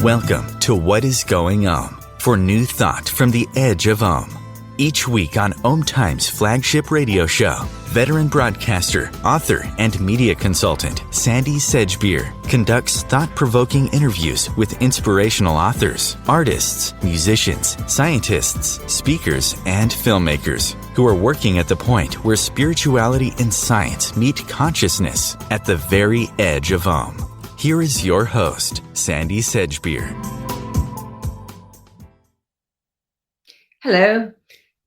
Welcome to What is Going Om for new thought from the edge of Om. Each week on OMTimes flagship radio show, veteran broadcaster, author, and media consultant Sandie Sedgbeer conducts thought-provoking interviews with inspirational authors, artists, musicians, scientists, speakers, and filmmakers who are working at the point where spirituality and science meet consciousness at the very edge of Om. Here is your host, Sandie Sedgbeer. Hello.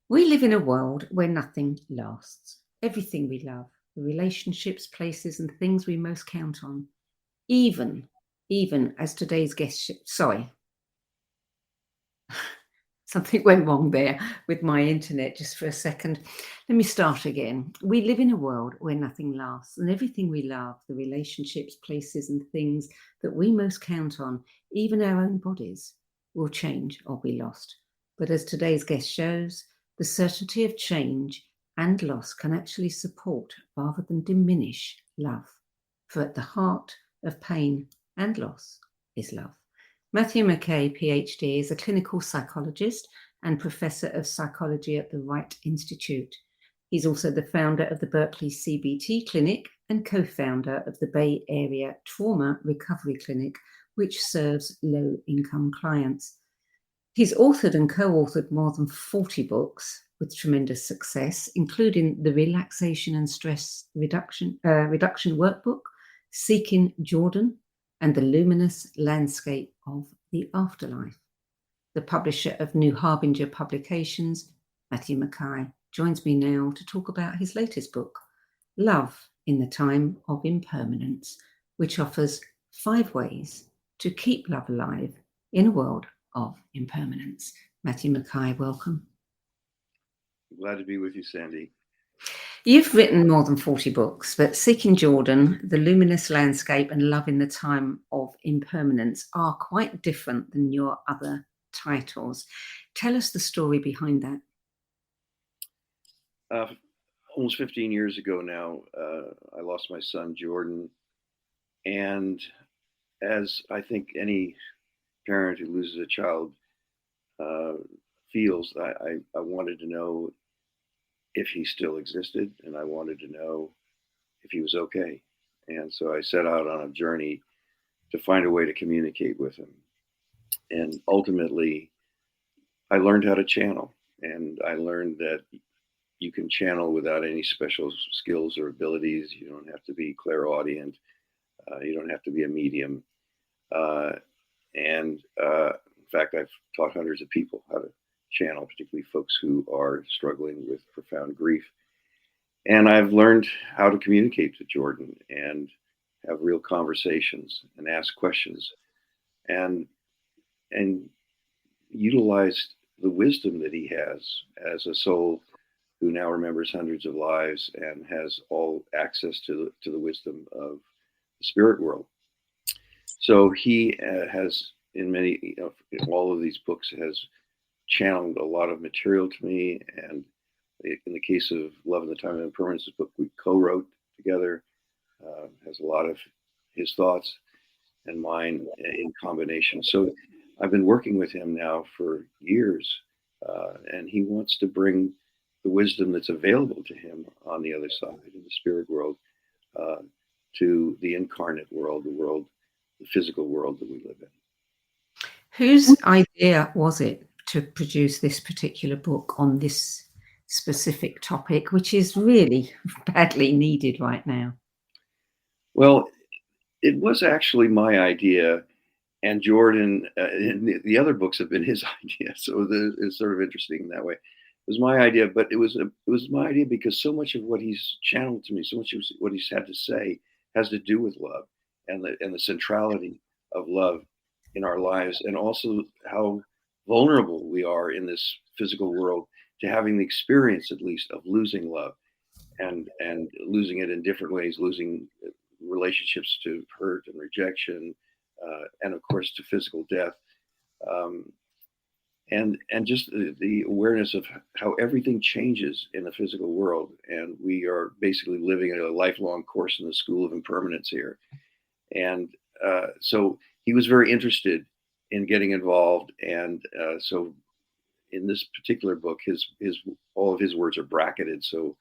We live in a world where nothing lasts. Everything we love, the relationships, places, and things we most count on, even as today's guest, something went wrong there with my internet just for a second. Let me start again. We live in a world where nothing lasts, and everything we love, the relationships, places, and things that we most count on, even our own bodies, will change or be lost. But as today's guest shows, the certainty of change and loss can actually support rather than diminish love. For at the heart of pain and loss is love. Matthew McKay, PhD, is a clinical psychologist and professor of psychology at the Wright Institute. He's also the founder of the Berkeley CBT Clinic and co-founder of the Bay Area Trauma Recovery Clinic, which serves low-income clients. He's authored and co-authored more than 40 books with tremendous success, including the Relaxation and Stress Reduction Workbook, Seeking Jordan, and The Luminous Landscape of the Afterlife. The publisher of New Harbinger Publications, Matthew McKay, joins me now to talk about his latest book, Love in the Time of Impermanence, which offers 5 ways to keep love alive in a world of impermanence. Matthew McKay, welcome. Glad to be with you, Sandie. You've written more than 40 books, but Seeking Jordan, The Luminous Landscape, and Love in the Time of Impermanence are quite different than your other titles. Tell us the story behind that. Almost 15 years ago now, I lost my son, Jordan. And as I think any parent who loses a child feels, I wanted to know if he still existed, and I wanted to know if he was okay. And so I set out on a journey to find a way to communicate with him. And ultimately, I learned how to channel, and I learned that you can channel without any special skills or abilities. You don't have to be clairaudient. You don't have to be a medium. In fact, I've taught hundreds of people how to channel, particularly folks who are struggling with profound grief. And I've learned how to communicate to Jordan and have real conversations and ask questions and utilize the wisdom that he has as a soul who now remembers hundreds of lives and has all access to the wisdom of the spirit world. So he has, in all of these books, has channeled a lot of material to me. And in the case of Love in the Time of Impermanence, book we co-wrote together, has a lot of his thoughts and mine in combination. So I've been working with him now for years, and he wants to bring the wisdom that's available to him on the other side, in the spirit world, to the incarnate world, the physical world that we live in. Whose idea was it to produce this particular book on this specific topic, which is really badly needed right now? Well, it was actually my idea, and Jordan, and the other books have been his idea. So it's sort of interesting in that way. It was my idea, but it was my idea because so much of what he's channeled to me, so much of what he's had to say has to do with love and the centrality of love in our lives, and also how vulnerable we are in this physical world to having the experience, at least, of losing love and losing it in different ways, losing relationships to hurt and rejection, and of course to physical death, and just the awareness of how everything changes in the physical world, and we are basically living a lifelong course in the School of Impermanence here. And so he was very interested in getting involved. And so in this particular book, his all of his words are bracketed, so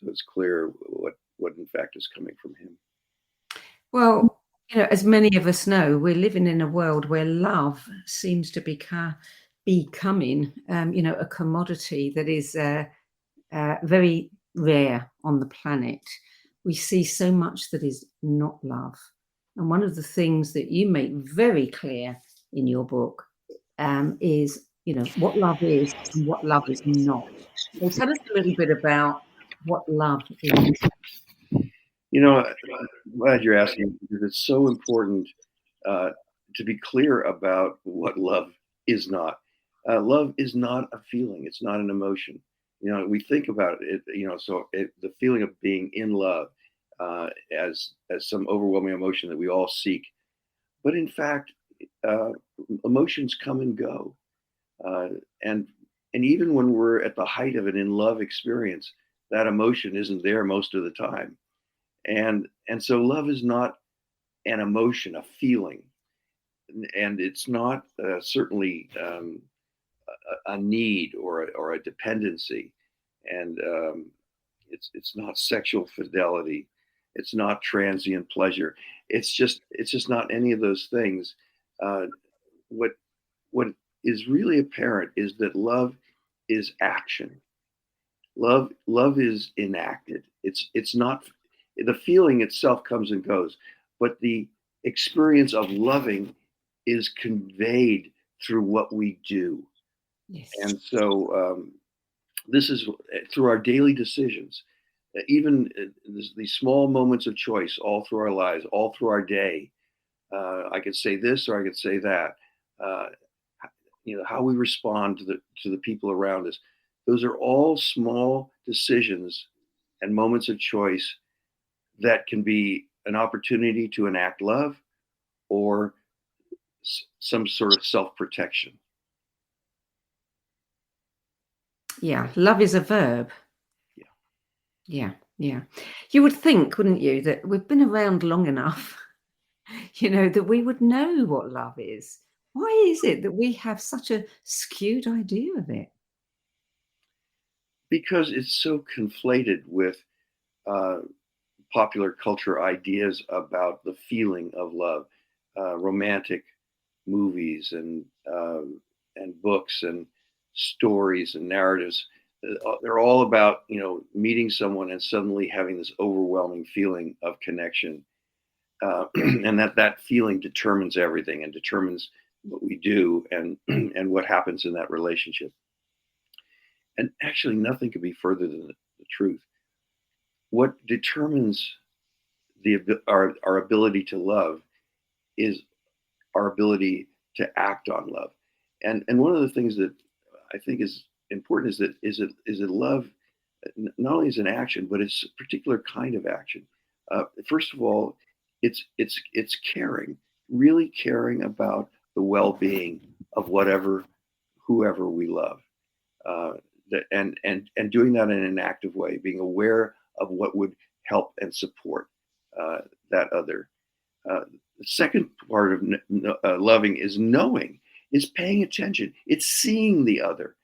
it's clear what in fact is coming from him. Well, as many of us know, we're living in a world where love seems to becoming, a commodity that is very rare on the planet. We see so much that is not love. And one of the things that you make very clear in your book is, what love is and what love is not. So tell us a little bit about what love is. I'm glad you're asking, because it's so important to be clear about what love is not. Love is not a feeling. It's not an emotion. We think about it, the feeling of being in love as some overwhelming emotion that we all seek. But in fact, emotions come and go. And even when we're at the height of an in love experience, that emotion isn't there most of the time. And so love is not an emotion, a feeling, and it's not certainly a need or a dependency, and it's not sexual fidelity, it's not transient pleasure. It's just not any of those things. What is really apparent is that love is action. Love is enacted. It's not, the feeling itself comes and goes, but the experience of loving is conveyed through what we do. Yes. And so this is through our daily decisions, even these small moments of choice all through our lives, all through our day. I could say this or I could say that. How we respond to the people around us. Those are all small decisions and moments of choice that can be an opportunity to enact love or some sort of self-protection. Yeah, love is a verb. Yeah. You would think, wouldn't you, that we've been around long enough, that we would know what love is. Why is it that we have such a skewed idea of it? Because it's so conflated with popular culture ideas about the feeling of love, romantic movies and books and stories and narratives. They're all about meeting someone and suddenly having this overwhelming feeling of connection, and that feeling determines everything and determines what we do and and what happens in that relationship. And actually, nothing could be further than the truth. What determines our ability to love is our ability to act on love. And one of the things that I think is important is that love not only is an action, but it's a particular kind of action. First of all, it's caring, really caring about the well-being of whoever we love, and doing that in an active way, being aware of what would help and support that other. The second part of loving is knowing, is paying attention. It's seeing the other.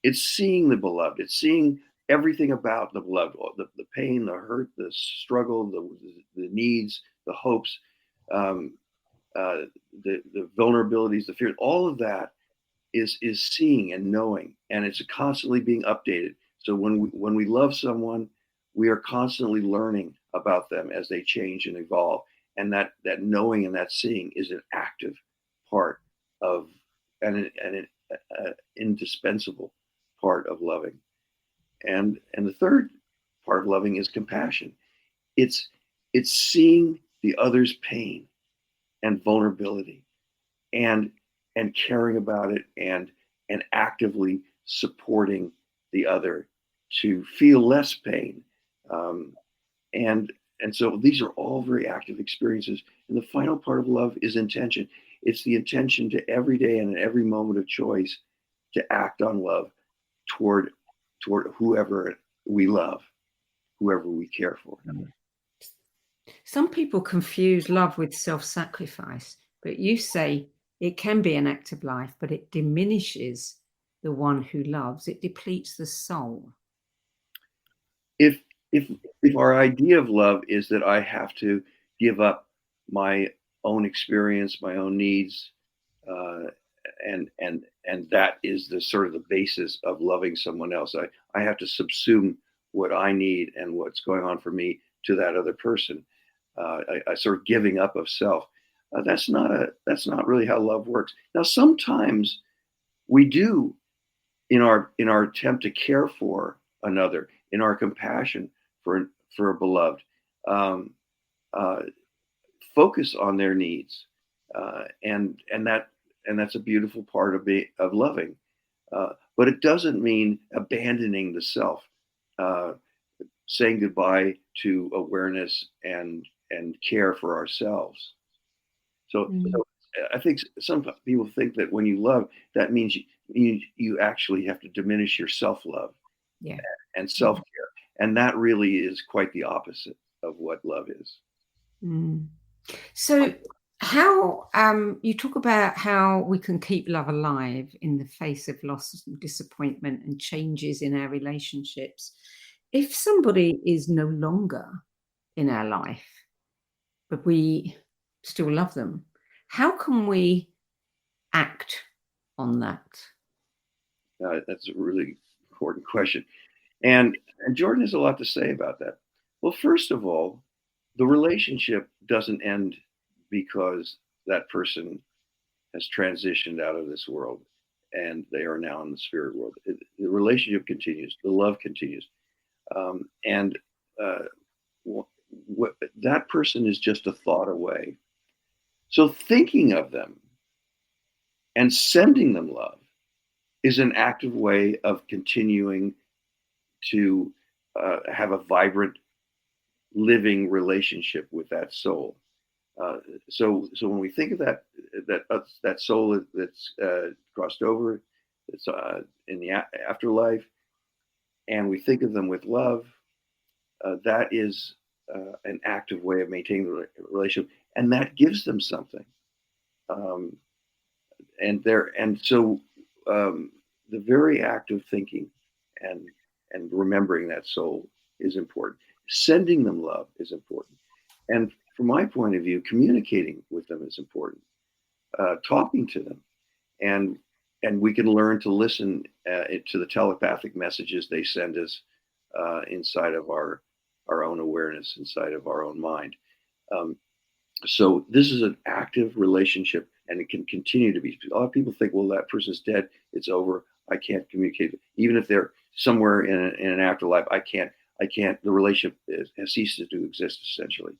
It's seeing the beloved. It's seeing everything about the beloved, the pain, the hurt, the struggle, the needs, the hopes, the vulnerabilities, the fear. All of that is seeing and knowing, and it's constantly being updated. So when we love someone, we are constantly learning about them as they change and evolve. And that knowing and that seeing is an active part of and an indispensable part of loving. And the third part of loving is compassion. It's seeing the other's pain and vulnerability and caring about it and actively supporting the other to feel less pain. And so these are all very active experiences. And the final part of love is intention. It's the intention to every day and in every moment of choice to act on love toward whoever we love, whoever we care for. Some people confuse love with self-sacrifice, but you say it can be an active life, but it diminishes the one who loves. It depletes the soul. If if if our idea of love is that I have to give up my own experience, my own needs, uh, and that is the sort of the basis of loving someone else. I have to subsume what I need and what's going on for me to that other person. I sort of giving up of self. That's not really how love works. Now, sometimes we do in our attempt to care for another, in our compassion for a beloved, um, uh, focus on their needs, and that's a beautiful part of loving. But it doesn't mean abandoning the self, uh, saying goodbye to awareness and care for ourselves. So I think some people think that when you love, that means you actually have to diminish your self love Yeah. and self care, and that really is quite the opposite of what love is. Mm. So, how you talk about how we can keep love alive in the face of loss and disappointment and changes in our relationships. If somebody is no longer in our life, but we still love them, how can we act on that? That's a really important question, and Jordan has a lot to say about that. Well, first of all, the relationship doesn't end because that person has transitioned out of this world and they are now in the spirit world. The relationship continues, the love continues, and uh, that person is just a thought away. So thinking of them and sending them love is an active way of continuing to have a vibrant, living relationship with that soul. So when we think of that soul that's crossed over, that's in the afterlife, and we think of them with love, that is an active way of maintaining the relationship, and that gives them something. Um, and so the very act of thinking and remembering that soul is important. Sending them love is important, and from my point of view, communicating with them is important. Talking to them, and we can learn to listen to the telepathic messages they send us inside of our own awareness, inside of our own mind. Um, so this is an active relationship, and it can continue to be. A lot of people think, well, that person's dead, it's over, I can't communicate. Even if they're somewhere in an afterlife, I can't. The relationship has ceased to exist, essentially.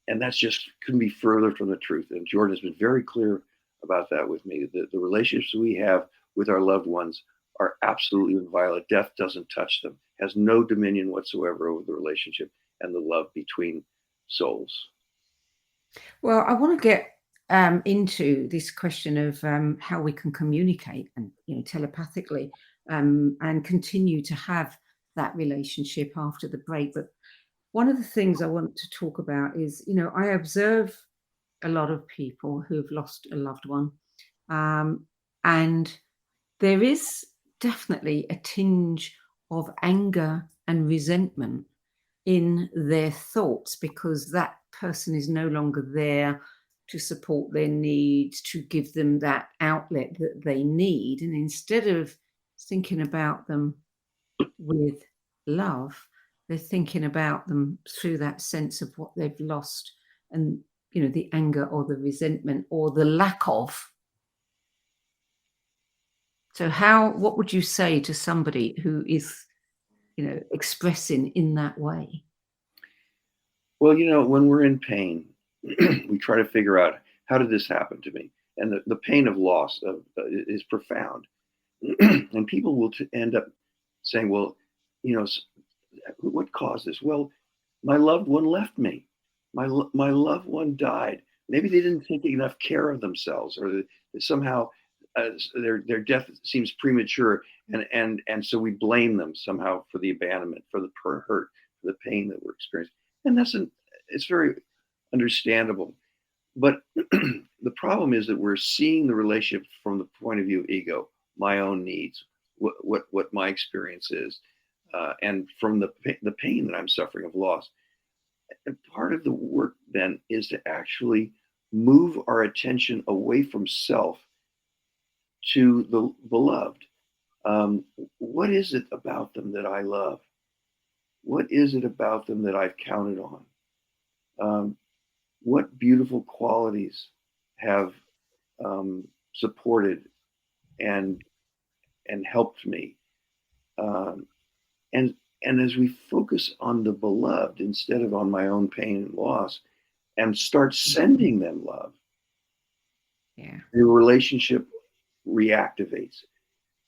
And that's just couldn't be further from the truth. And Jordan has been very clear about that with me. The relationships we have with our loved ones are absolutely inviolate. Death doesn't touch them, has no dominion whatsoever over the relationship and the love between souls. Well, I want to get into this question of how we can communicate and telepathically and continue to have that relationship after the break. But one of the things I want to talk about is, I observe a lot of people who have lost a loved one, and there is definitely a tinge of anger and resentment in their thoughts because that person is no longer there to support their needs, to give them that outlet that they need. And instead of thinking about them with love, they're thinking about them through that sense of what they've lost and, the anger or the resentment or the lack of. So what would you say to somebody who is, expressing in that way? Well, when we're in pain, we try to figure out, how did this happen to me? And the pain of loss is profound. And people will end up saying, well, what caused this? Well, my loved one left me. My loved one died. Maybe they didn't take enough care of themselves, or somehow their death seems premature, and so we blame them somehow for the abandonment, for the hurt, for the pain that we're experiencing. And it's very understandable. but the problem is that we're seeing the relationship from the point of view of ego, my own needs, what my experience is, and from the pain that I'm suffering of loss. And part of the work then is to actually move our attention away from self to the beloved. What is it about them that I love? What is it about them that I've counted on? What beautiful qualities have supported and helped me? Um, and as we focus on the beloved instead of on my own pain and loss, and start sending them love, Yeah. the relationship reactivates.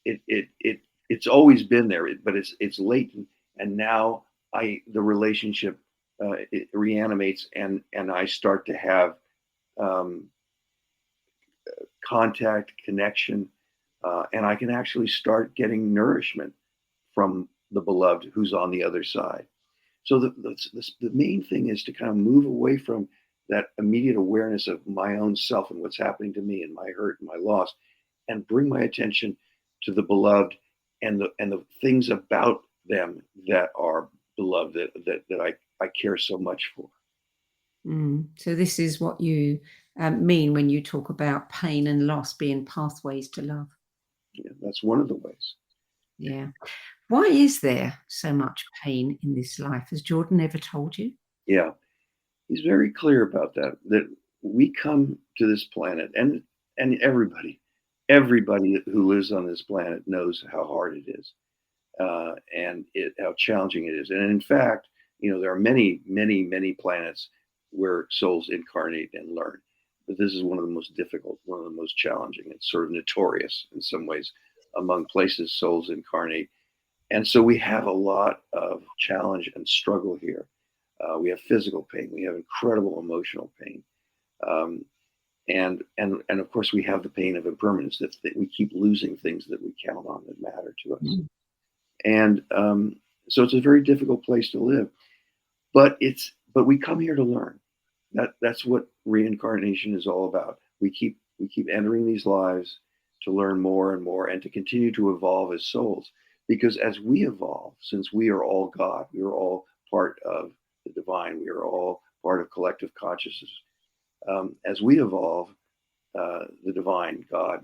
It's always been there, but it's latent, and now the relationship it reanimates, and I start to have um, contact, connection, and I can actually start getting nourishment from the beloved who's on the other side. So the main thing is to kind of move away from that immediate awareness of my own self and what's happening to me and my hurt and my loss, and bring my attention to the beloved and the things about them that are beloved, that I care so much for. So this is what you mean when you talk about pain and loss being pathways to love. Yeah, that's one of the ways. Yeah. Why is there so much pain in this life? Has Jordan ever told you? Yeah, he's very clear about that we come to this planet, and everybody who lives on this planet knows how hard it is, and how challenging it is. And in fact, there are many planets where souls incarnate and learn, but this is one of the most difficult, one of the most challenging. It's sort of notorious in some ways among places souls incarnate. And so we have a lot of challenge and struggle here. We have physical pain. We have incredible emotional pain. Um, and of course, we have the pain of impermanence, that we keep losing things that we count on that matter to us. Mm. And so it's a very difficult place to live. But we come here to learn. That's what reincarnation is all about. We keep entering these lives to learn more and more, and to continue to evolve as souls. Because as we evolve, since we are all God, we are all part of the divine, we are all part of collective consciousness. As we evolve, the divine God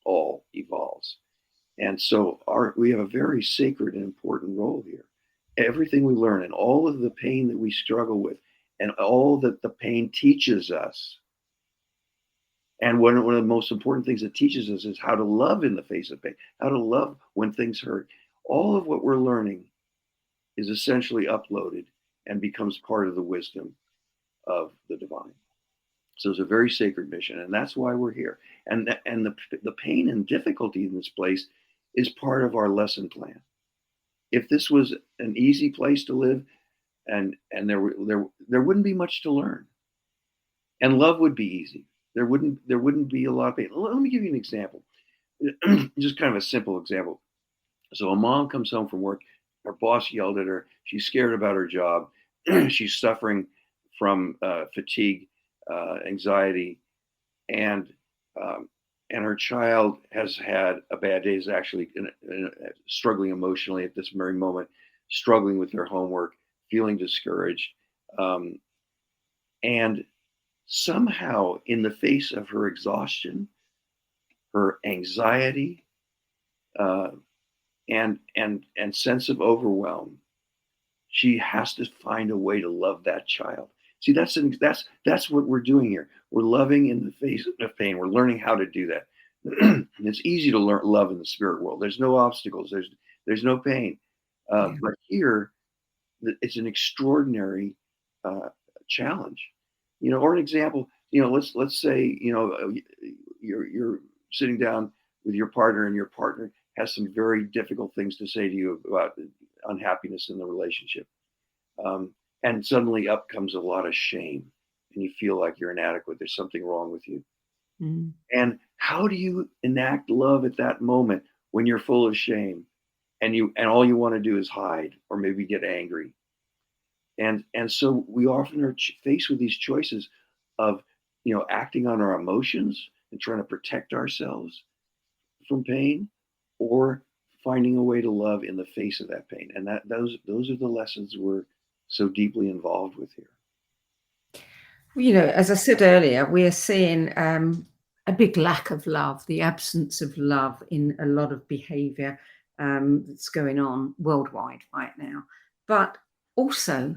all evolves. And so we have a very sacred and important role here. Everything we learn and all of the pain that we struggle with and all that the pain teaches us. And one of the most important things it teaches us is how to love in the face of pain, how to love when things hurt. All of what we're learning is essentially uploaded and becomes part of the wisdom of the divine. So it's a very sacred mission, and that's why we're here. And the pain and difficulty in this place is part of our lesson plan. If this was an easy place to live, and there wouldn't be much to learn, and love would be easy. There wouldn't be a lot of pain. Let me give you an example, just kind of a simple example. So a mom comes home from work. Her boss yelled at her. She's scared about her job. She's suffering from fatigue, anxiety, and her child has had a bad day. Is actually struggling emotionally at this very moment, struggling with their homework, feeling discouraged, and somehow, in the face of her exhaustion, her anxiety, uh, and sense of overwhelm, she has to find a way to love that child. See, that's what we're doing here. We're loving in the face of pain. We're learning how to do that. It's easy to learn love in the spirit world. There's no obstacles. There's no pain. But here, it's an extraordinary challenge. Or an example. Let's say you're sitting down with your partner, and your partner has some very difficult things to say to you about unhappiness in the relationship. And suddenly up comes a lot of shame, and you feel like you're inadequate. There's something wrong with you. Mm. And how do you enact love at that moment when you're full of shame, and all you want to do is hide or maybe get angry? And so we often are faced with these choices of acting on our emotions and trying to protect ourselves from pain, or finding a way to love in the face of that pain. And those are the lessons we're so deeply involved with here. As I said earlier, we are seeing a big lack of love, the absence of love in a lot of behavior that's going on worldwide right now. But also,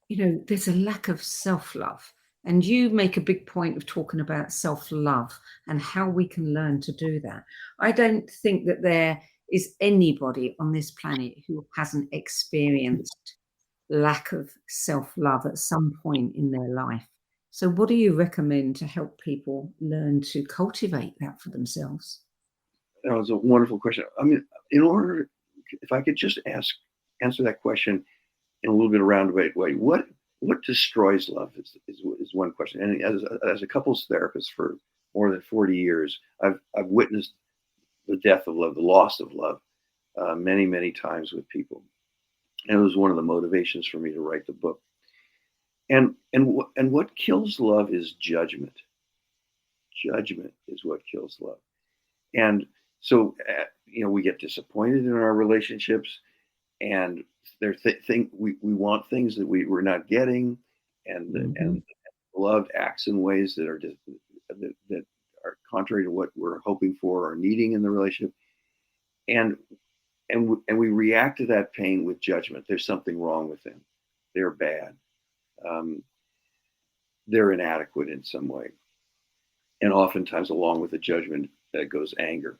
there's a lack of self-love. And you make a big point of talking about self-love and how we can learn to do that. I don't think that there is anybody on this planet who hasn't experienced lack of self-love at some point in their life. So what do you recommend to help people learn to cultivate that for themselves? That was a wonderful question. I mean, if I could just answer that question in a little bit of a roundabout way, what destroys love is one question. And as a couples therapist for more than 40 years, I've witnessed the death of love, the loss of love, many, many times with people. And it was one of the motivations for me to write the book. And what kills love is judgment. Judgment is what kills love. And so, we get disappointed in our relationships, and we want things that we're not getting, and and love acts in ways that are that are contrary to what we're hoping for or needing in the relationship, and we react to that pain with judgment. There's something wrong with them. They're bad. They're inadequate in some way, and oftentimes along with the judgment goes anger.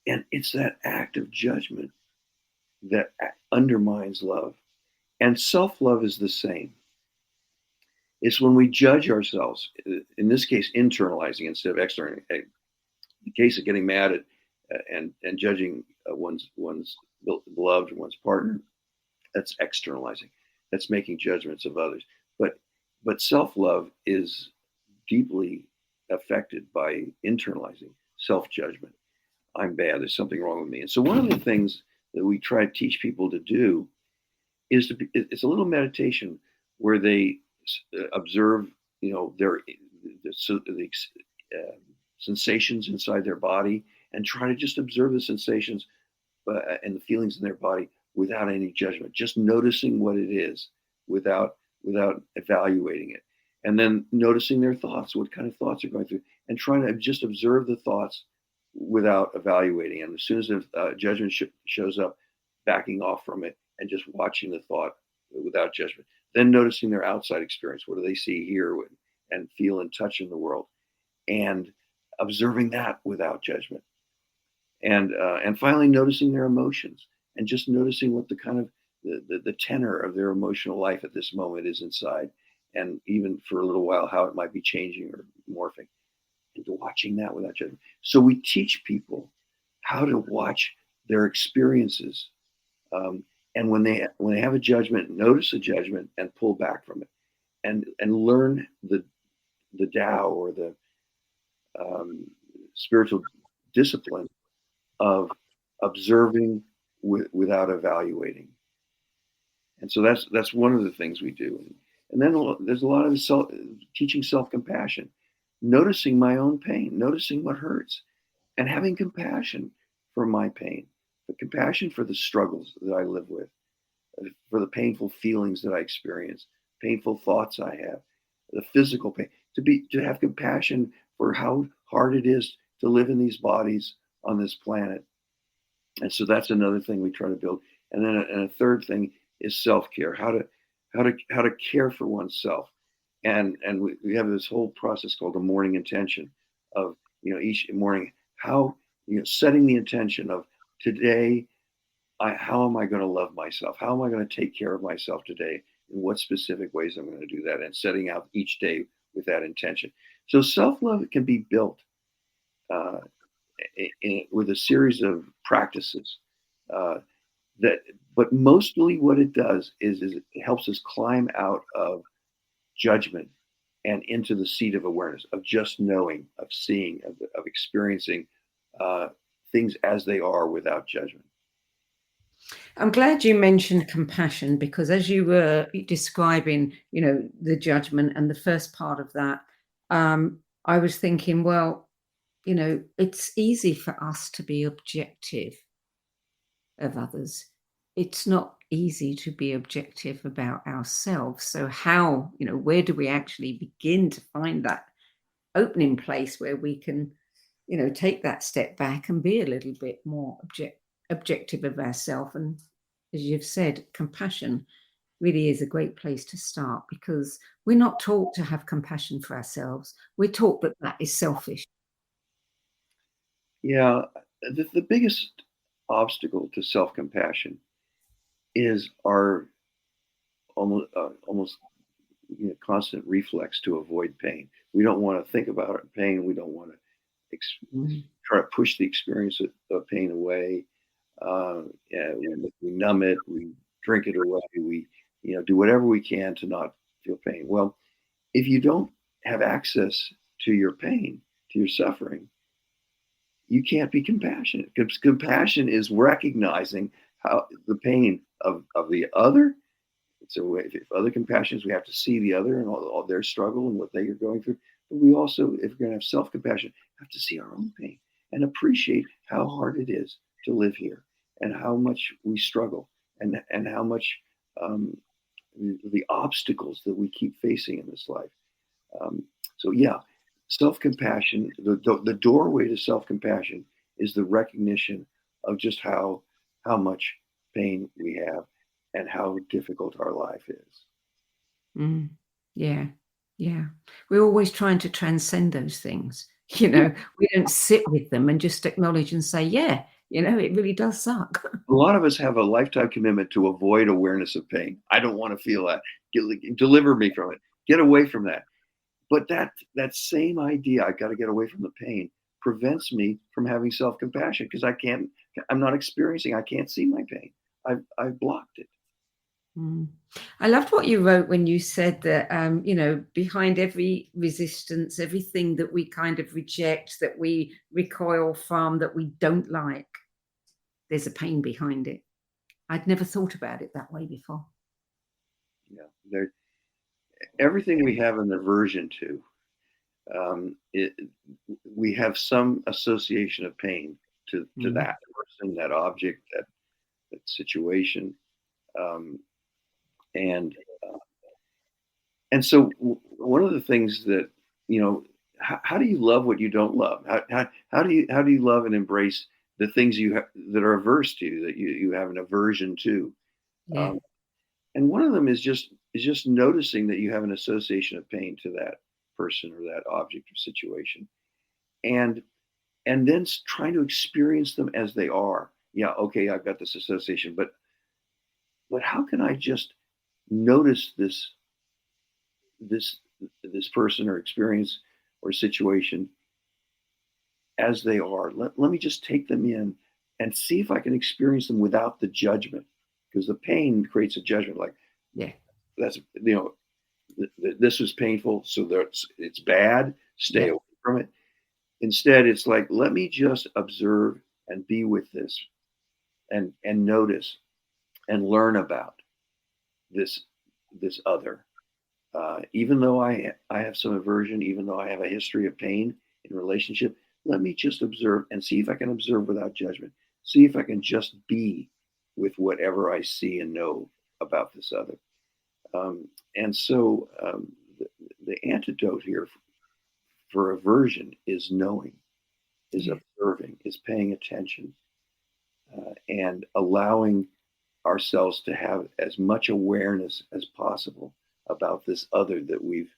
And it's that act of judgment that undermines love. And self-love is the same. It's when we judge ourselves, in this case, internalizing instead of externalizing. In the case of getting mad at and judging one's beloved, one's partner, that's externalizing. That's making judgments of others. But self-love is deeply affected by internalizing self-judgment. I'm bad. There's something wrong with me. And so one of the things that we try to teach people to do is it's a little meditation where they observe, their sensations inside their body, and try to just observe the sensations and the feelings in their body without any judgment, just noticing what it is without evaluating it. And then noticing their thoughts, what kind of thoughts are going through, and trying to just observe the thoughts without evaluating. And as soon as judgment shows up, backing off from it and just watching the thought without judgment. Then noticing their outside experience. What do they see, hear, and feel and touch in the world? And observing that without judgment. And finally noticing their emotions and just noticing what the kind of the tenor of their emotional life at this moment is inside. And even for a little while, how it might be changing or morphing. And watching that without judgment. So we teach people how to watch their experiences, and when they have a judgment, notice a judgment and pull back from it, and learn the Tao, or the spiritual discipline of observing without evaluating. And so that's one of the things we do. And then there's a lot of teaching self-compassion. Noticing my own pain, noticing what hurts, and having compassion for my pain, but compassion for the struggles that I live with, for the painful feelings that I experience, painful thoughts I have, the physical pain, to have compassion for how hard it is to live in these bodies on this planet. And so that's another thing we try to build. And then a third thing is self-care, how to care for oneself. And we have this whole process called the morning intention of, each morning, how, setting the intention of today, how am I going to love myself? How am I going to take care of myself today? In what specific ways I'm going to do that? And setting out each day with that intention. So self-love can be built with a series of practices but mostly what it does is it helps us climb out of judgment and into the seat of awareness, of just knowing, of seeing, of experiencing things as they are without judgment. I'm glad you mentioned compassion, because as you were describing, the judgment and the first part of that, I was thinking, well, it's easy for us to be objective of others. It's not easy to be objective about ourselves. So how, where do we actually begin to find that opening place where we can, take that step back and be a little bit more objective of ourselves? And as you've said, compassion really is a great place to start, because we're not taught to have compassion for ourselves. We're taught that that is selfish. Yeah, the biggest obstacle to self-compassion is our almost constant reflex to avoid pain. We don't want to think about pain. We don't want to try to push the experience of pain away. Yeah, we numb it. We drink it away. We do whatever we can to not feel pain. Well, if you don't have access to your pain, to your suffering, you can't be compassionate. Because compassion is recognizing how the pain of the other. So if other compassions, we have to see the other and all their struggle and what they are going through. But we also, if we're going to have self-compassion, have to see our own pain and appreciate how hard it is to live here and how much we struggle and how much the obstacles that we keep facing in this life. So yeah, self-compassion, the doorway to self-compassion is the recognition of just how much pain we have and how difficult our life is. Yeah, yeah. We're always trying to transcend those things. We don't sit with them and just acknowledge and say, yeah, it really does suck. A lot of us have a lifetime commitment to avoid awareness of pain. I don't want to feel that. Deliver me from it. Get away from that. But that same idea, I got to get away from the pain, prevents me from having self-compassion, because I'm not experiencing, I can't see my pain. I've blocked it. I loved what you wrote when you said that, behind every resistance, everything that we kind of reject, that we recoil from, that we don't like, there's a pain behind it. I'd never thought about it that way before. Yeah, everything we have an aversion to, we have some association of pain to that person, that object, that situation. And so one of the things that, how do you love what you don't love? How do you love and embrace the things that are averse to you, that you have an aversion to? Yeah. And one of them is just noticing that you have an association of pain to that person or that object or situation, and then trying to experience them as they are. Yeah, okay, I've got this association, but how can I just notice this person or experience or situation as they are? Let me just take them in and see if I can experience them without the judgment, because the pain creates a judgment. Like, Yeah, that's this was painful, so it's bad. Stay away from it. Instead, it's like, let me just observe and be with this, and notice and learn about this other. Even though I have some aversion, even though I have a history of pain in relationship, let me just observe and see if I can observe without judgment. See if I can just be with whatever I see and know about this other. And so the antidote here for aversion is knowing, is observing, is paying attention, and allowing ourselves to have as much awareness as possible about this other that we've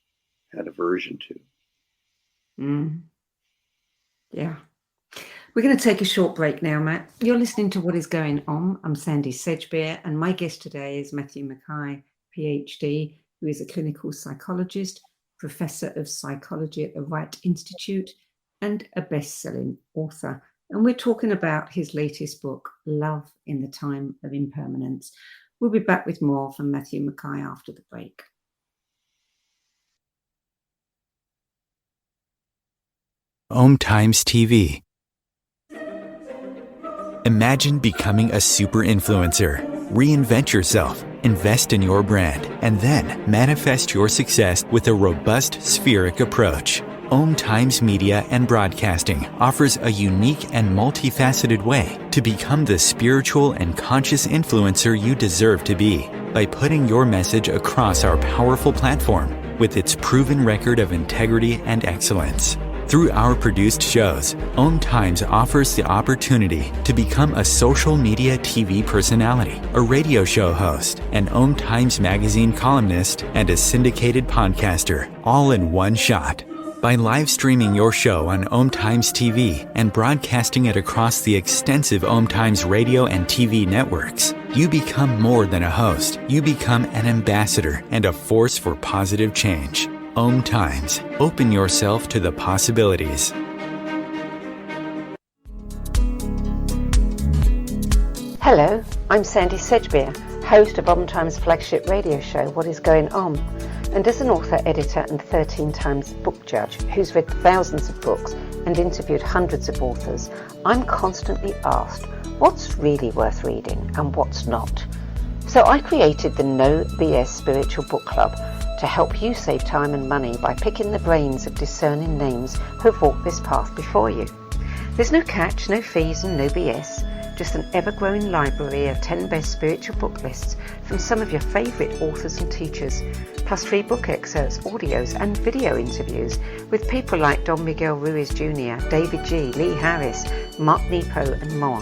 had aversion to. Yeah. We're going to take a short break now, Matt. You're listening to What is Going On. I'm Sandie Sedgbeer, and my guest today is Matthew McKay, PhD, who is a clinical psychologist, professor of psychology at the Wright Institute, and a best-selling author. And we're talking about his latest book, Love in the Time of Impermanence. We'll be back with more from Matthew McKay after the break. OMTimes TV. Imagine becoming a super influencer. Reinvent yourself, invest in your brand, and then manifest your success with a robust spheric approach. OMTimes Media and Broadcasting offers a unique and multifaceted way to become the spiritual and conscious influencer you deserve to be by putting your message across our powerful platform with its proven record of integrity and excellence. Through our produced shows, OMTimes offers the opportunity to become a social media TV personality, a radio show host, an OMTimes magazine columnist, and a syndicated podcaster, all in one shot. By live streaming your show on OMTimes TV and broadcasting it across the extensive OMTimes radio and TV networks, you become more than a host. You become an ambassador and a force for positive change. OMTimes. Open yourself to the possibilities. Hello, I'm Sandie Sedgbeer, host of OMTimes' flagship radio show, What Is Going On? And as an author, editor and 13 times book judge who's read thousands of books and interviewed hundreds of authors, I'm constantly asked what's really worth reading and what's not. So I created the No BS Spiritual Book Club to help you save time and money by picking the brains of discerning names who have walked this path before you. There's no catch, no fees and no BS, just an ever-growing library of 10 best spiritual book lists from some of your favourite authors and teachers, plus free book excerpts, audios and video interviews with people like Don Miguel Ruiz Jr., David G., Lee Harris, Mark Nepo and more.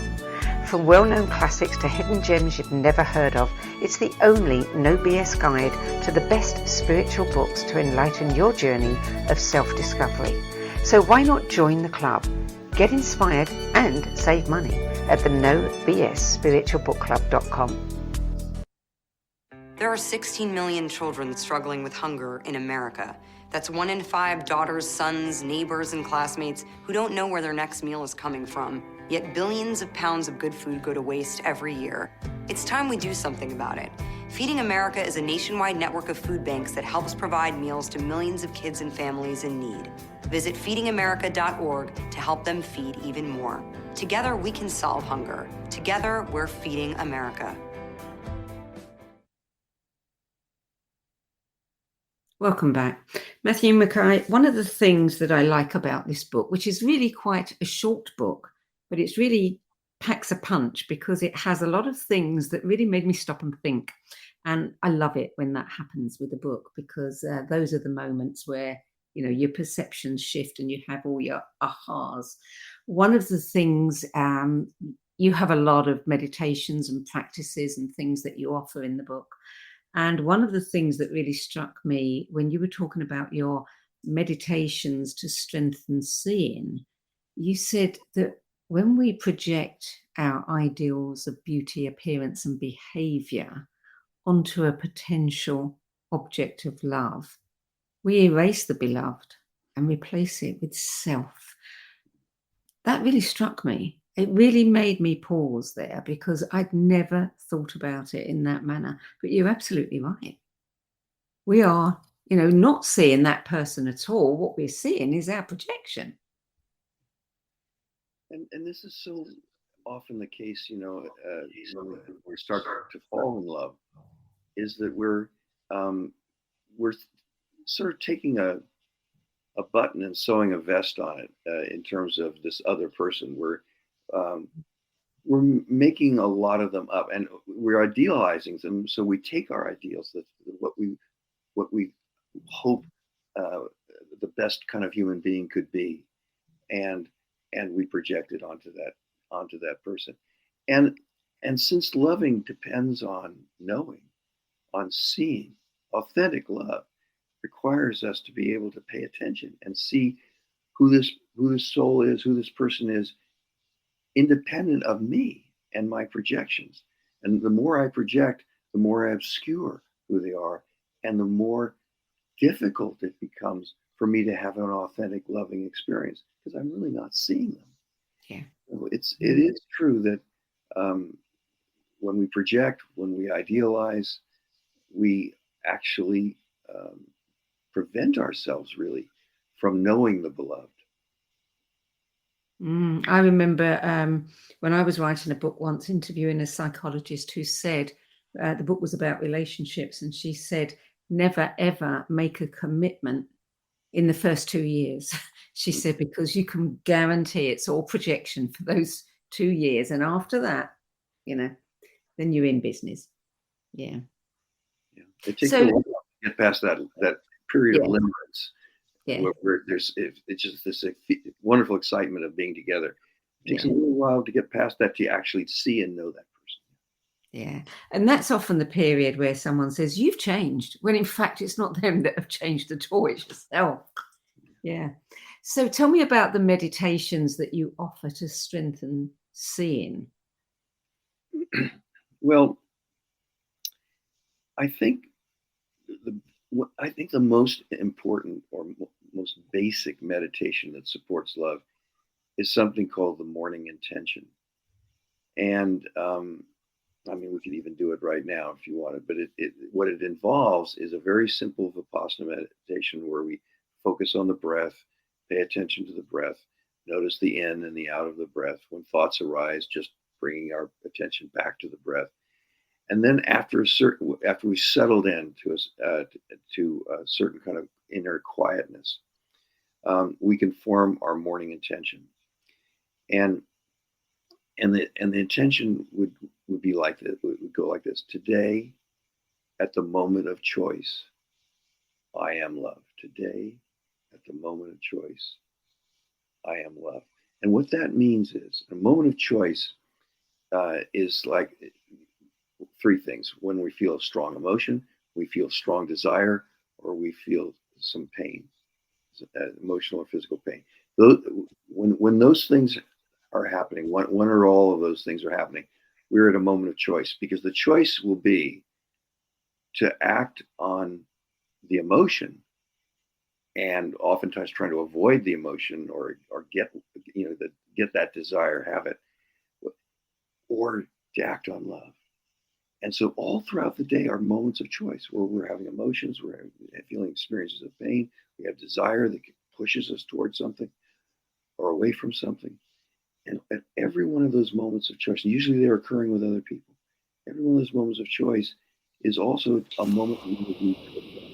From well-known classics to hidden gems you've never heard of, it's the only no BS guide to the best spiritual books to enlighten your journey of self-discovery. So why not join the club? Get inspired and save money at the nobsspiritualbookclub.com. There are 16 million children struggling with hunger in America. That's 1 in 5 daughters, sons, neighbors, and classmates who don't know where their next meal is coming from. Yet billions of pounds of good food go to waste every year. It's time we do something about it. Feeding America is a nationwide network of food banks that helps provide meals to millions of kids and families in need. Visit feedingamerica.org to help them feed even more. Together, we can solve hunger. Together, we're feeding America. Welcome back. Matthew McKay, one of the things that I like about this book, which is really quite a short book, but it's really packs a punch because it has a lot of things that really made me stop and think. And I love it when that happens with a book because those are the moments where, you know, your perceptions shift and you have all your ahas. One of the things, you have a lot of meditations and practices and things that you offer in the book. And one of the things that really struck me when you were talking about your meditations to strengthen seeing, you said that when we project our ideals of beauty, appearance, and behavior onto a potential object of love, we erase the beloved and replace it with self. That really struck me. It really made me pause there because I'd never thought about it in that manner. But you're absolutely right. We are, you know, not seeing that person at all. What we're seeing is our projection. And this is so often the case, you know, when we start to fall in love, is that we're sort of taking a button and sewing a vest on it in terms of this other person. We're making a lot of them up, and we're idealizing them. So we take our ideals, what we hope the best kind of human being could be, and we project it onto that person. And since loving depends on knowing, on seeing, authentic love requires us to be able to pay attention and see who this soul is, who this person is, independent of me and my projections. And the more I project, the more I obscure who they are, and the more difficult it becomes for me to have an authentic, loving experience because I'm really not seeing them. Yeah, it is true that when we project, when we idealize, we actually prevent ourselves really from knowing the beloved. I remember when I was writing a book once, interviewing a psychologist who said the book was about relationships, and she said, never ever make a commitment in the first 2 years. She said, because you can guarantee it's all projection for those 2 years. And after that, then you're in business. Yeah. It takes a while to get past that period of limerence. Yeah. Where it's just this wonderful excitement of being together. It takes a little while to get past that to actually see and know that person. Yeah. And that's often the period where someone says, you've changed, when in fact it's not them that have changed at all, it's yourself. Yeah. So tell me about the meditations that you offer to strengthen seeing. Well, I think the most important or most basic meditation that supports love is something called the morning intention. And we could even do it right now if you wanted, but what it involves is a very simple Vipassana meditation where we focus on the breath, pay attention to the breath, notice the in and the out of the breath. When thoughts arise, just bringing our attention back to the breath. And then after we settled in to a certain kind of inner quietness, we can form our morning intention. And the intention would be like this. Would go like this: today, at the moment of choice, I am love. Today, at the moment of choice, I am love. And what that means is a moment of choice is like three things. When we feel a strong emotion, we feel strong desire, or we feel some pain, emotional or physical pain. When those things are happening, one or all of those things are happening, we're at a moment of choice, because the choice will be to act on the emotion, and oftentimes trying to avoid the emotion or get that desire, have it, or to act on love. And so all throughout the day are moments of choice where we're having emotions, we're feeling experiences of pain, we have desire that pushes us towards something or away from something. And at every one of those moments of choice, usually they're occurring with other people, every one of those moments of choice is also a moment we would need to love.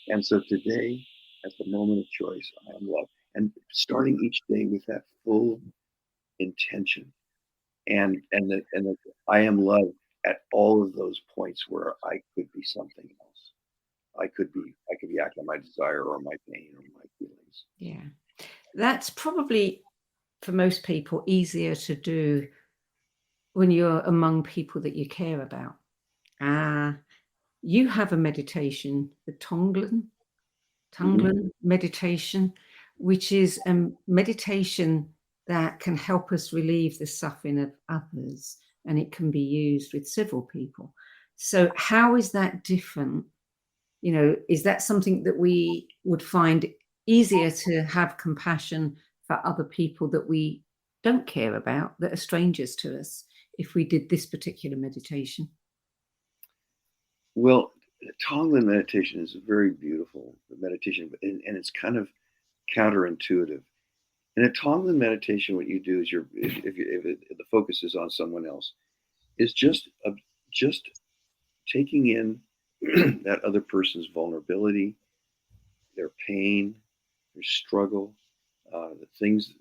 And so today, at the moment of choice, I am love. And starting each day with that full intention and the I am love at all of those points where I could be something else. I could be acting on my desire or my pain or my feelings. Yeah. That's probably, for most people, easier to do when you're among people that you care about. You have a meditation, the Tongan Meditation, which is a meditation that can help us relieve the suffering of others, and it can be used with several people. So how is that different? Is that something that we would find easier to have compassion for other people that we don't care about, that are strangers to us, if we did this particular meditation? Well, Tongan meditation is a very beautiful meditation, and it's kind of counterintuitive. In a Tongan meditation, what you do is if the focus is on someone else, is just taking in that other person's vulnerability, their pain, their struggle, the things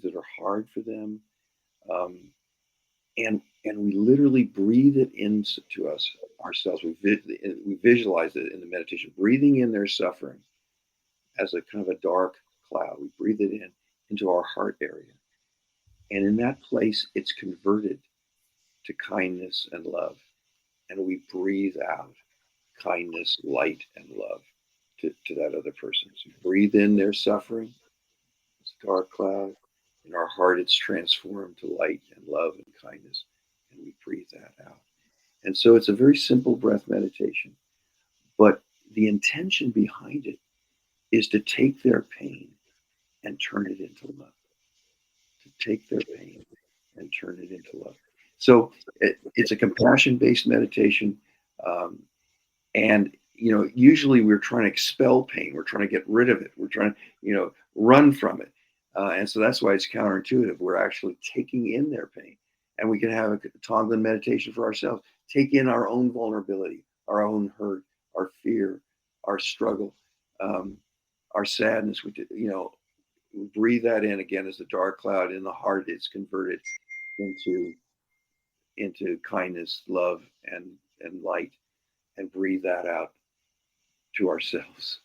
that are hard for them, and we literally breathe it into ourselves. We visualize it in the meditation, breathing in their suffering as a kind of a dark cloud. We breathe it into our heart area, and in that place, it's converted to kindness and love, and we breathe out kindness, light, and love to that other person. So we breathe in their suffering, it's a dark cloud. In our heart, it's transformed to light and love and kindness, and we breathe that out. And so it's a very simple breath meditation, but the intention behind it is to take their pain and turn it into love. To take their pain and turn it into love. So it's a compassion-based meditation, and usually we're trying to expel pain. We're trying to get rid of it. We're trying to run from it. And so that's why it's counterintuitive. We're actually taking in their pain. And we can have a Tongan meditation for ourselves. Take in our own vulnerability, our own hurt, our fear, our struggle, our sadness. Breathe that in again as the dark cloud in the heart is converted into kindness, love, and light, and breathe that out to ourselves.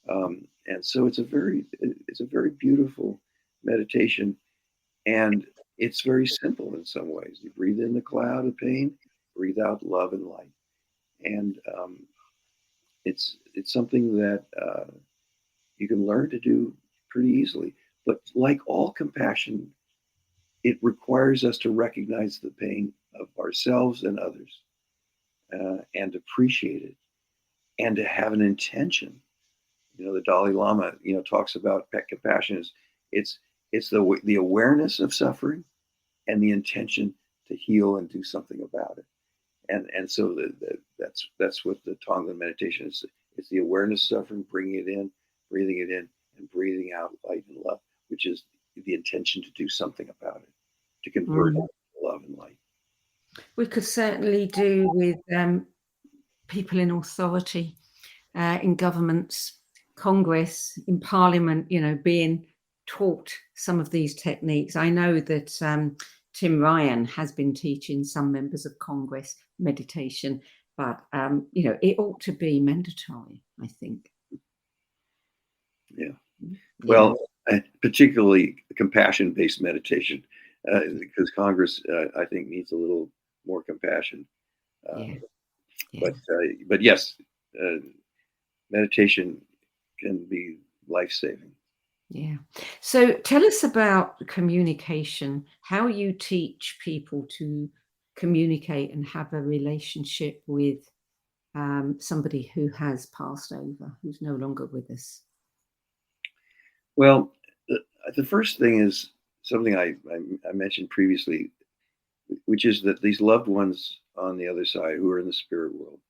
And so it's a very beautiful meditation, and it's very simple in some ways. You breathe in the cloud of pain, breathe out love and light, and it's something that you can learn to do pretty easily. But like all compassion, it requires us to recognize the pain of ourselves and others, and appreciate it, and to have an intention. The Dalai Lama, talks about pet compassion is it's the awareness of suffering and the intention to heal and do something about it. And so that's what the Tongan meditation is. It's the awareness of suffering, bringing it in, breathing it in, and breathing out light and love, which is the intention to do something about it, to convert it to love and light. We could certainly do with people in authority, in governments, Congress, in Parliament, being taught some of these techniques. I know that Tim Ryan has been teaching some members of Congress meditation, but it ought to be mandatory, I think. Yeah. Well, particularly compassion-based meditation, because Congress, I think, needs a little more compassion. But yes, meditation can be life-saving. Yeah. So tell us about communication, how you teach people to communicate and have a relationship with somebody who has passed over, who's no longer with us. Well, the first thing is something I mentioned previously, which is that these loved ones on the other side who are in the spirit world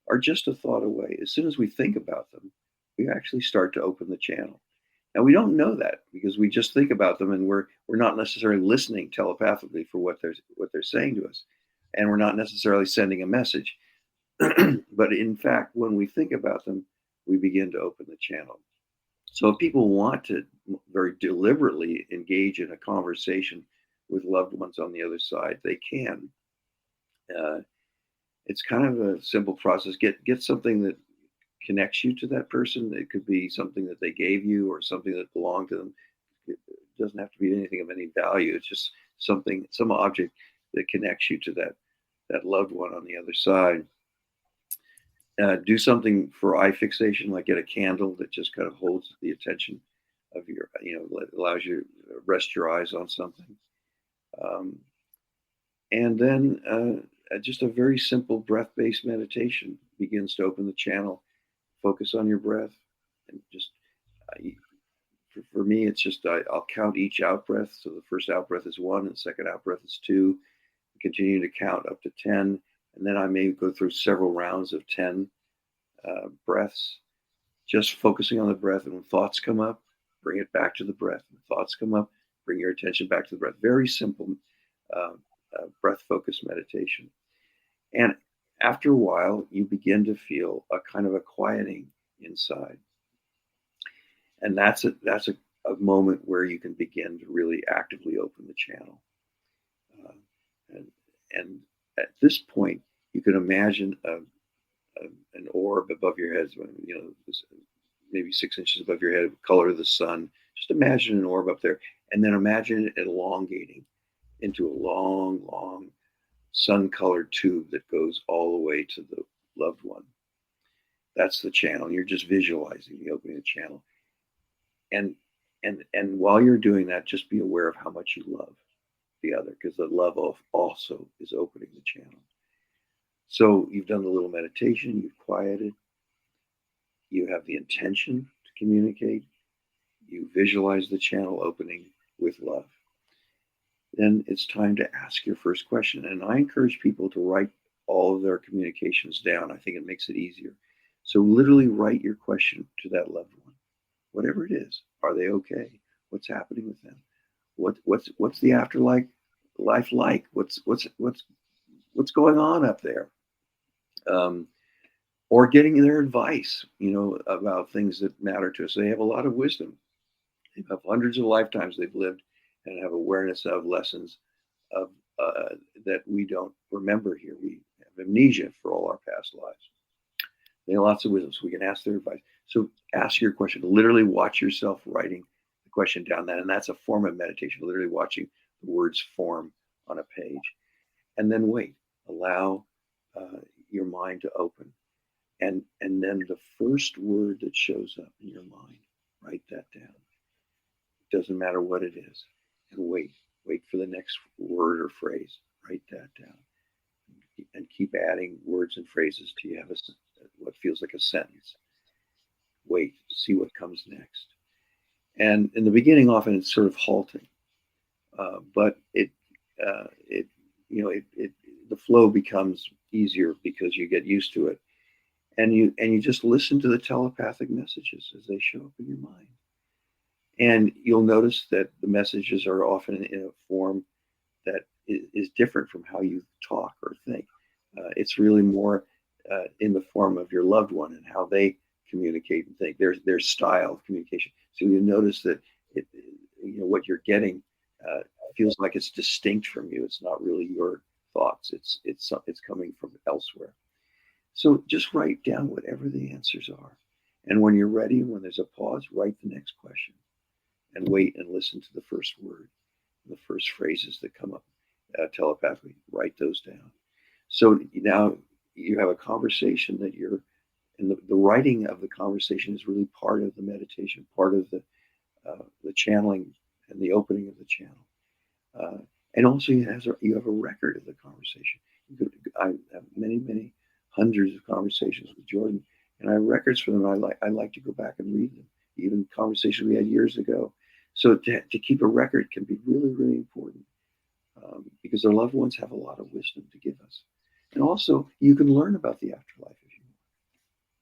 are just a thought away. As soon as we think about them, we actually start to open the channel. Now, we don't know that because we just think about them, and we're not necessarily listening telepathically for what they're saying to us, and we're not necessarily sending a message. But in fact, when we think about them, we begin to open the channel. So if people want to very deliberately engage in a conversation with loved ones on the other side, they can. It's kind of a simple process. Get something that connects you to that person. It could be something that they gave you or something that belonged to them. It doesn't have to be anything of any value. It's just some object that connects you to that loved one on the other side. Do something for eye fixation, like get a candle that just kind of holds the attention of your, allows you to rest your eyes on something. And then just a very simple breath-based meditation begins to open the channel. Focus on your breath, and just for me, it's just I'll count each out breath. So the first out breath is 1, and the second out breath is 2. Continue to count up to 10, and then I may go through several rounds of 10 breaths, just focusing on the breath. And when thoughts come up, bring it back to the breath. When thoughts come up, bring your attention back to the breath. Very simple breath-focused meditation. And after a while, you begin to feel a kind of a quieting inside. And that's a moment where you can begin to really actively open the channel. And at this point, you can imagine an orb above your head, maybe 6 inches above your head, color of the sun. Just imagine an orb up there, and then imagine it elongating into a long, long sun-colored tube that goes all the way to the loved one. That's the channel. You're just visualizing the opening of the channel. And while you're doing that, just be aware of how much you love the other, because the love also is opening the channel. So you've done the little meditation, you've quieted, you have the intention to communicate, you visualize the channel opening with love. Then it's time to ask your first question. And I encourage people to write all of their communications down. I think it makes it easier. So literally write your question to that loved one, whatever it is. Are they okay? What's happening with them? What's the afterlife life like? What's going on up there? Or getting their advice, about things that matter to us. They have a lot of wisdom. They have hundreds of lifetimes they've lived and have awareness of lessons of that we don't remember here. We have amnesia for all our past lives. They have lots of wisdom, so we can ask their advice. So ask your question. Literally watch yourself writing the question down. And that's a form of meditation, literally watching the words form on a page. And then wait. Allow your mind to open. And then the first word that shows up in your mind, write that down. It doesn't matter what it is. And wait for the next word or phrase. Write that down. And keep adding words and phrases till you have what feels like a sentence. Wait to see what comes next. And in the beginning, often it's sort of halting, but the flow becomes easier because you get used to it, and you just listen to the telepathic messages as they show up in your mind, and you'll notice that the messages are often in a form that is different from how you talk or think. It's really more in the form of your loved one and how they communicate and think. Their style of communication. So you notice that what you're getting feels like it's distinct from you. It's not really your thoughts. It's coming from elsewhere. So just write down whatever the answers are, and when you're ready, when there's a pause, write the next question, and wait and listen to the first word, the first phrases that come up telepathically. Write those down. So now you have a conversation that and the writing of the conversation is really part of the meditation, part of the channeling and the opening of the channel. And also you have a record of the conversation. I have many hundreds of conversations with Jordan, and I have records for them. I like to go back and read them, even conversations we had years ago. So to keep a record can be really, really important because our loved ones have a lot of wisdom to give us. And also, you can learn about the afterlife if you want.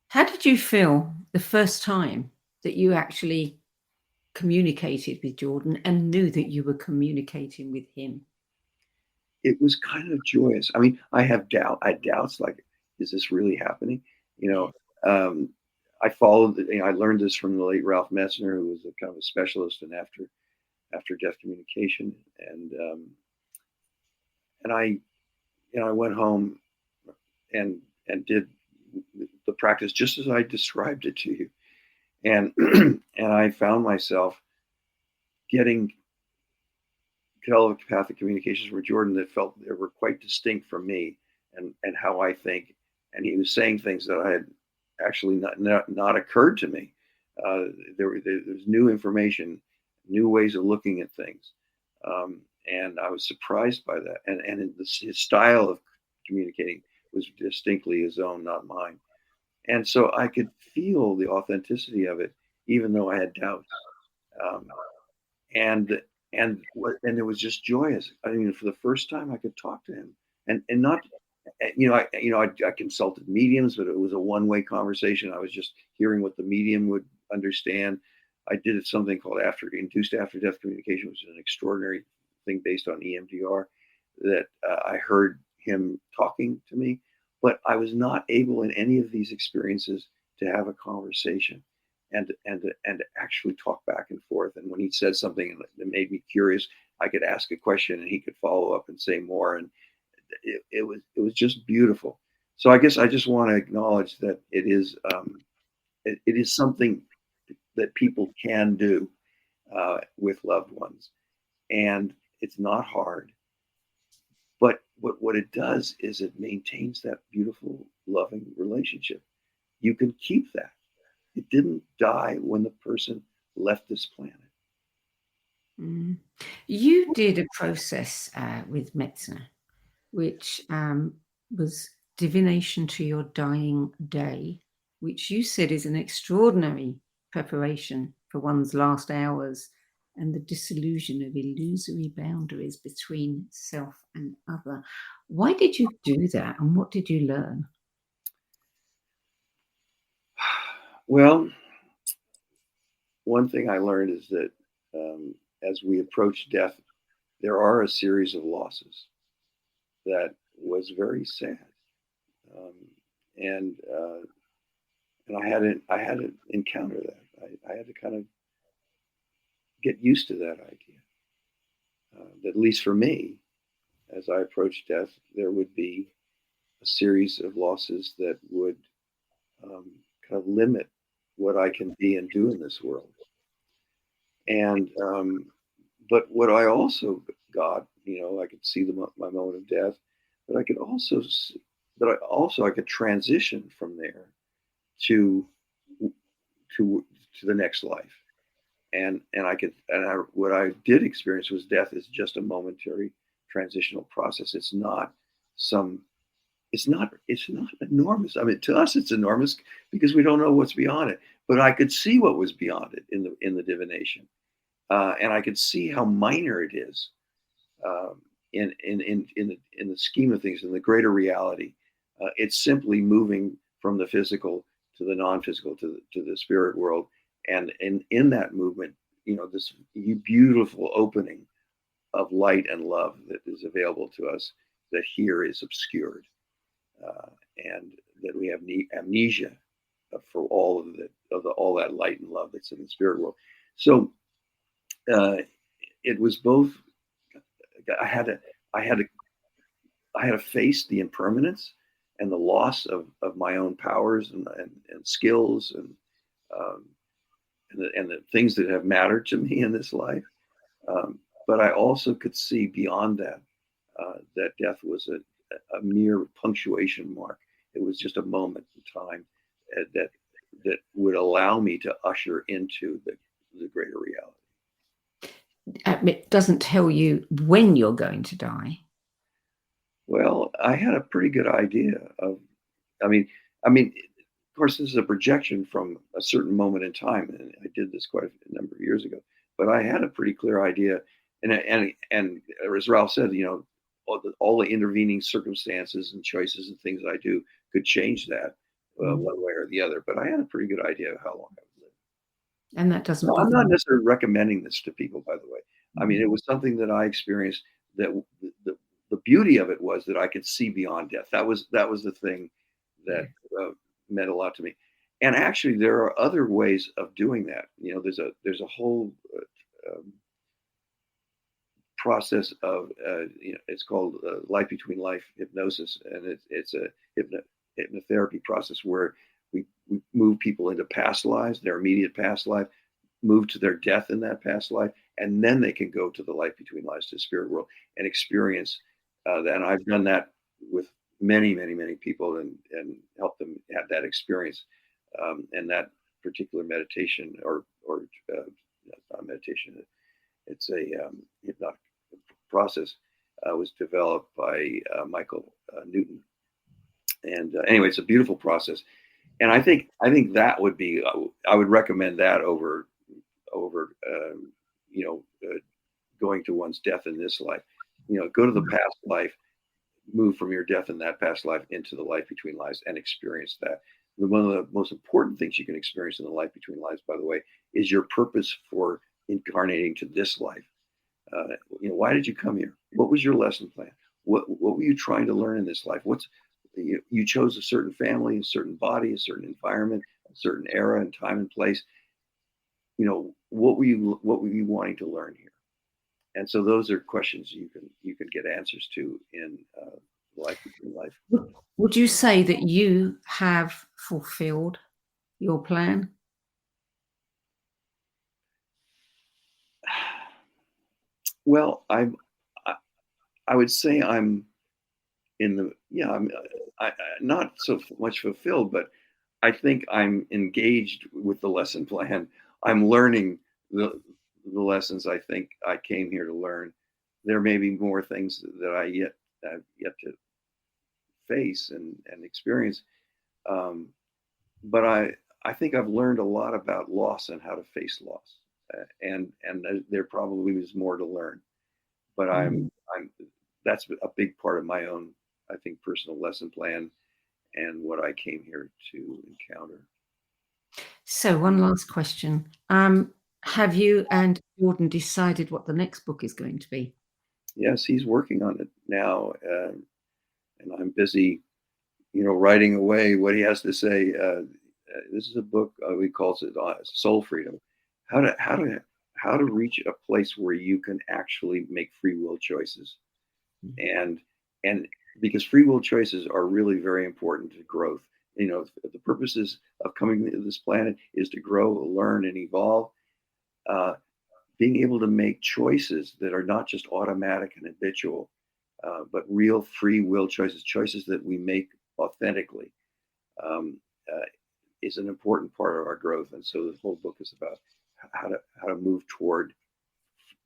How did you feel the first time that you actually communicated with Jordan and knew that you were communicating with him? It was kind of joyous. I mean, I had doubts like, is this really happening? I followed. I learned this from the late Ralph Messner, who was a kind of a specialist in after death communication, and I went home and did the practice just as I described it to you, and and I found myself getting telepathic communications with Jordan that were quite distinct from me and how I think, and he was saying things that I had actually not occurred to me. There's new information, new ways of looking at things, and I was surprised by that. And his style of communicating was distinctly his own, not mine. And so I could feel the authenticity of it, even though I had doubts. And it was just joyous. I mean, for the first time, I could talk to him, and not, I consulted mediums, but it was a one-way conversation. I was just hearing what the medium would understand. I did something called induced after-death communication, which is an extraordinary thing based on EMDR that I heard him talking to me, but I was not able in any of these experiences to have a conversation and to actually talk back and forth. And when he said something that made me curious, I could ask a question and he could follow up and say more. And it was just beautiful. So I guess I just want to acknowledge that it is something that people can do with loved ones, and it's not hard. But what it does is it maintains that beautiful, loving relationship. You can keep that. It didn't die when the person left this planet. Mm. You did a process with Metzner, which was divination to your dying day, which you said is an extraordinary preparation for one's last hours and the disillusion of illusory boundaries between self and other. Why did you do that, and what did you learn? Well, one thing I learned is that as we approach death, there are a series of losses that was very sad, um, and I had to encounter that. I had to kind of get used to that idea. That at least for me, as I approached death, there would be a series of losses that would kind of limit what I can be and do in this world. And but what I also got, I could see my moment of death, but I could also, I could transition from there to the next life. And what I did experience was death is just a momentary transitional process. It's not enormous. I mean, to us it's enormous because we don't know what's beyond it. But I could see what was beyond it in the divination, and I could see how minor it is in the scheme of things, in the greater reality. It's simply moving from the physical to the non-physical to the spirit world. And in that movement, this beautiful opening of light and love that is available to us that here is obscured, and that we have amnesia for all all that light and love that's in the spirit world. So it was both. I had to face the impermanence and the loss of my own powers and skills and the things that have mattered to me in this life. But I also could see beyond that, that death was a mere punctuation mark. It was just a moment in time that would allow me to usher into the greater reality. It doesn't tell you when you're going to die. Well, I had a pretty good idea of, of course, this is a projection from a certain moment in time, and I did this quite a number of years ago. But I had a pretty clear idea, and as Ralph said, all the intervening circumstances and choices and things I do could change that one way or the other. But I had a pretty good idea of how long I would live. And that doesn't. I'm not necessarily recommending this to people, by the way. I mean, it was something that I experienced. That the beauty of it was that I could see beyond death. That was the thing that meant a lot to me. And actually, there are other ways of doing that. There's a whole process of it's called life between life hypnosis, and it's a hypnotherapy process where we move people into past lives, their immediate past life, move to their death in that past life, and then they can go to the life between lives, to the spirit world, and experience that. And I've done that with many people and helped them have that experience. And that particular meditation, or not meditation, it's a hypnotic process, was developed by Michael Newton. And anyway, it's a beautiful process. And I think that would be, I would recommend that over going to one's death in this life. Go to the past life, move from your death in that past life into the life between lives, and experience that. One of the most important things you can experience in the life between lives, by the way, is your purpose for incarnating to this life. Why did you come here? What was your lesson plan? What were you trying to learn in this life? You chose a certain family, a certain body, a certain environment, a certain era and time and place. What were you wanting to learn here? And so those are questions you can get answers to in life between life. Would you say that you have fulfilled your plan? Well, I would say I'm not so much fulfilled, but I think I'm engaged with the lesson plan. I'm learning the lessons I think I came here to learn. There may be more things that I have yet to face and experience, but I think I've learned a lot about loss and how to face loss, and there probably is more to learn. But that's a big part of my own, I think, personal lesson plan and what I came here to encounter. So one last question. Have you and Jordan decided what the next book is going to be? Yes, he's working on it now, and I'm busy, writing away what he has to say. This is a book we calls it Soul Freedom. How to reach a place where you can actually make free will choices, and because free will choices are really very important to growth. The purposes of coming to this planet is to grow, learn, and evolve. Being able to make choices that are not just automatic and habitual, but real free will choices that we make authentically, is an important part of our growth. And so the whole book is about how to move toward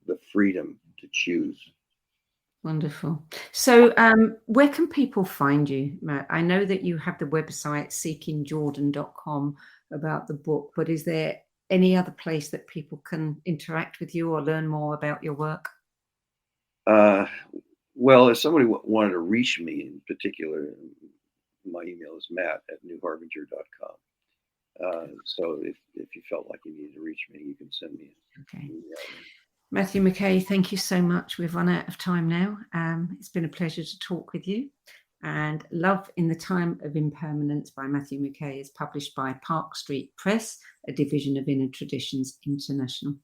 the freedom to choose. Wonderful. So where can people find you, Matt? I know that you have the website seekingjordan.com about the book, but is there any other place that people can interact with you or learn more about your work? Well, if somebody wanted to reach me in particular, my email is matt@newharbinger.com. So if you felt like you needed to reach me, you can send me an email. Matthew McKay, thank you so much. We've run out of time now. It's been a pleasure to talk with you. And Love in the Time of Impermanence by Matthew McKay is published by Park Street Press, a division of Inner Traditions International.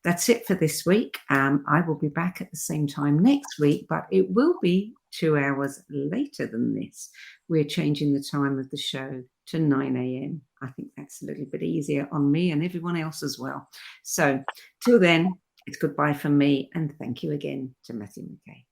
That's it for this week. I will be back at the same time next week, but it will be 2 hours later than this. We're changing the time of the show to 9 a.m. I think that's a little bit easier on me and everyone else as well. So till then, it's goodbye from me, and thank you again to Matthew McKay.